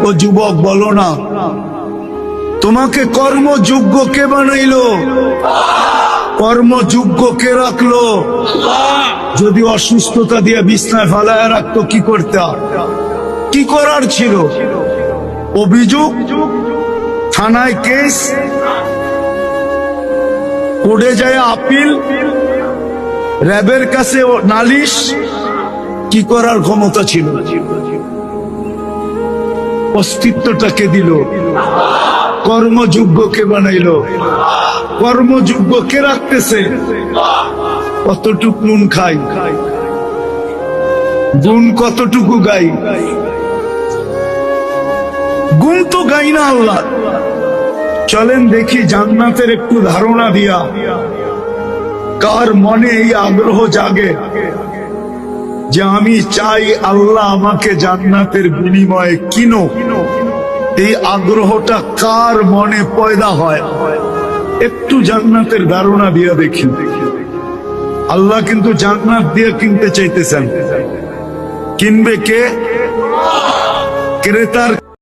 ও যুবক বলো না, তোমাকে কর্মযোগ্য কে বানাইলো? কর্মযোগ্য কে রাখলো? যদি অসুস্থতা দিয়ে বিছনায় ফালায় রাখতো কি করতে? কি করার ছিল? অভিযোগ, থানায় কেস, কোর্টে যায় আপিল, র্যাবের কাছে নালিশ, কি করার ক্ষমতা ছিল? অস্তিত্বটাকে দিল, কর্মযোগ্যকে বানাইলো। কর্মযোগ্য কে রাখতেছে? কতটুকু নুন খাই, গুণ কতটুকু গাই? গুণ তো গাই না আল্লাহ। চলেন দেখি জান্নাতের একটু ধারণা দিয়া কার মনে এই আগ্রহ জাগে যে আমি চাই আল্লাহ আমাকে জান্নাতের বিনিময়ে কিনো। এই আগ্রহটা কার মনে পয়দা হয়? একটু জান্নাতের ধারণা দিয়া দেখি। আল্লাহ কিন্তু জান্নাত দিয়ে কিনতে চাইতেছেন। কিনবে কে? ক্রেতার